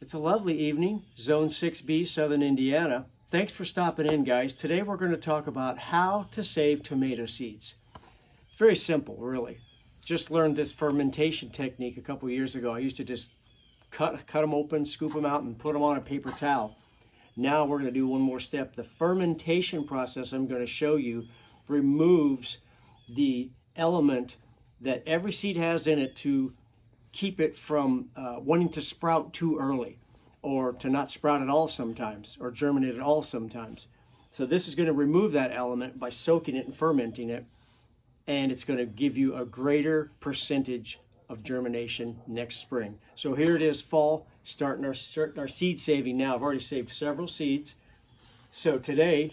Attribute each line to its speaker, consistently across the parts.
Speaker 1: It's a lovely evening, Zone 6B, Southern Indiana. Thanks for stopping in, guys. Today we're going to talk about how to save tomato seeds. Very simple, really. Just learned this fermentation technique a couple years ago. I used to just cut them open, scoop them out, and put them on a paper towel. Now we're going to do one more step. The fermentation process I'm going to show you removes the element that every seed has in it to keep it from wanting to sprout too early, or to not sprout at all sometimes, or germinate at all sometimes. So this is going to remove that element by soaking it and fermenting it, and it's going to give you a greater percentage of germination next spring. So here it is, fall, starting our seed saving now. I've already saved several seeds. So today, I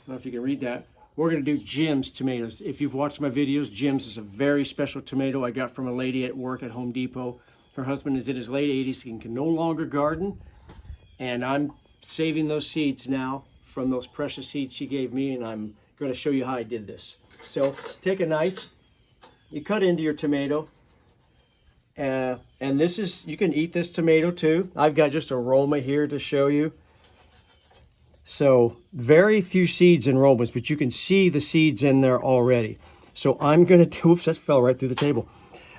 Speaker 1: don't know if you can read that, we're going to do Jim's tomatoes. If you've watched my videos, Jim's is a very special tomato I got from a lady at work at Home Depot. Her husband is in his late 80s. He can no longer garden. And I'm saving those seeds now from those precious seeds she gave me, and I'm going to show you how I did this. So take a knife, you cut into your tomato, and this is, you can eat this tomato too. I've got just aroma here to show you. So very few seeds in aromas, but you can see the seeds in there already. So I'm going to, oops, that fell right through the table.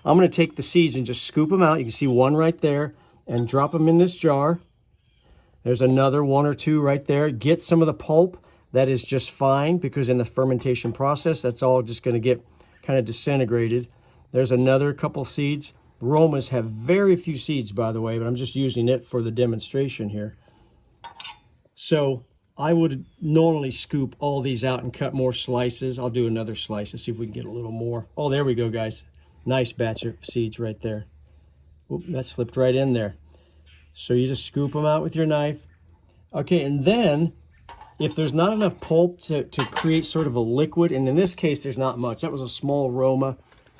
Speaker 1: I'm going to take the seeds and just scoop them out. You can see one right there, and drop them in this jar. There's another one or two right there. Get some of the pulp. That is just fine, because in the fermentation process, that's all just going to get kind of disintegrated. There's another couple seeds. Romas have very few seeds, by the way, but I'm just using it for the demonstration here. So I would normally scoop all these out and cut more slices. I'll do another slice to see if we can get a little more. Oh, there we go, guys. Nice batch of seeds right there. Oop, that slipped right in there. So you just scoop them out with your knife. Okay, and then if there's not enough pulp to create sort of a liquid, and in this case there's not much, that was a small Roma,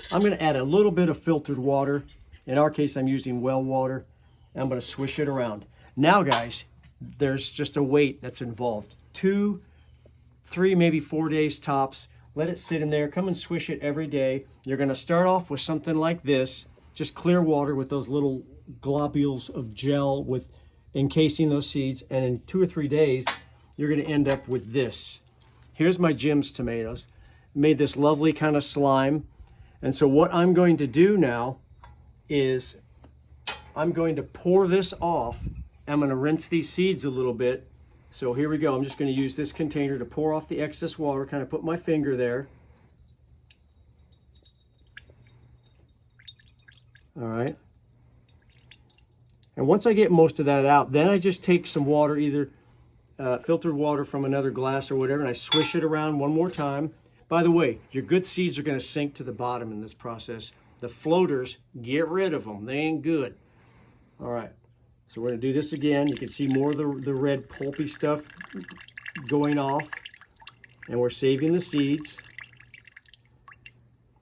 Speaker 1: I'm going to add a little bit of filtered water. In our case, I'm using well water. And I'm going to swish it around. Now, guys, there's just a weight that's involved. 2, 3, maybe 4 days tops. Let it sit in there. Come and swish it every day. You're going to start off with something like this, just clear water with those little globules of gel with encasing those seeds. And in 2 or 3 days, you're going to end up with this. Here's my Jim's tomatoes. Made this lovely kind of slime. And so what I'm going to do now is I'm going to pour this off. I'm going to rinse these seeds a little bit. So here we go. I'm just going to use this container to pour off the excess water, kind of put my finger there. All right. And once I get most of that out, then I just take some water, either filtered water from another glass or whatever, and I swish it around one more time. By the way, your good seeds are going to sink to the bottom in this process. The floaters, get rid of them. They ain't good. All right. So we're going to do this again. You can see more of the red pulpy stuff going off. And we're saving the seeds.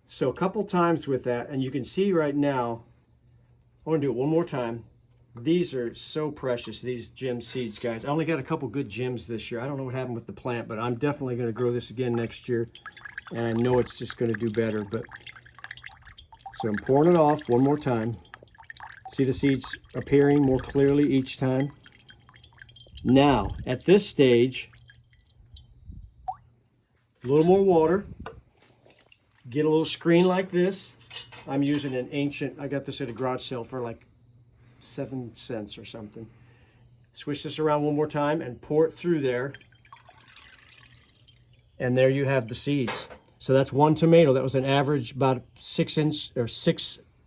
Speaker 1: So a couple times with that, and you can see right now, I want to do it one more time. These are so precious, these Jim seeds, guys. I only got a couple good Jims this year. I don't know what happened with the plant, but I'm definitely going to grow this again next year. And I know it's just going to do better. But so I'm pouring it off one more time. See the seeds appearing more clearly each time. Now, at this stage, a little more water. Get a little screen like this. I'm using an ancient, I got this at a garage sale for like 7 cents or something. Swish this around one more time and pour it through there. And there you have the seeds. So that's one tomato. That was an average about 6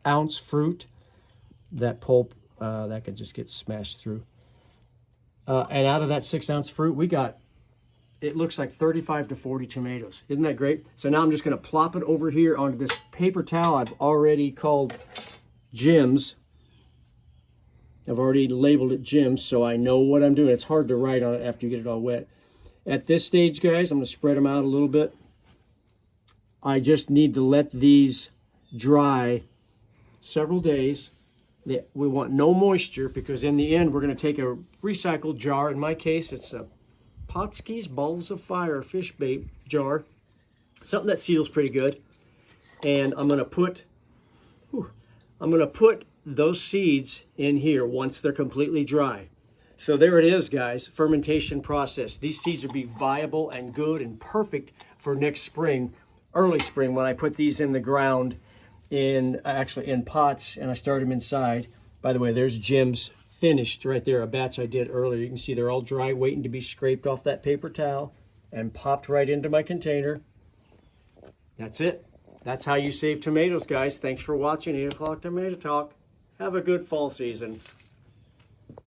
Speaker 1: ounce fruit. That pulp, that could just get smashed through. And out of that 6 ounce fruit, we got, it looks like 35 to 40 tomatoes. Isn't that great? So now I'm just going to plop it over here onto this paper towel I've already called Jim's. I've already labeled it Jim's, so I know what I'm doing. It's hard to write on it after you get it all wet. At this stage, guys, I'm going to spread them out a little bit. I just need to let these dry several days. We want no moisture, because in the end, we're going to take a recycled jar. In my case, it's a Potskie's Balls of Fire fish bait jar. Something that seals pretty good. And I'm going to put those seeds in here once they're completely dry. So there it is, guys, fermentation process. These seeds will be viable and good and perfect for next spring, early spring, when I put these in the ground actually in pots and I start them inside. By the way, there's Jim's finished right there, a batch I did earlier. You can see they're all dry, waiting to be scraped off that paper towel and popped right into my container. That's it. That's how you save tomatoes, guys. Thanks for watching 8 O'Clock Tomato Talk. Have a good fall season.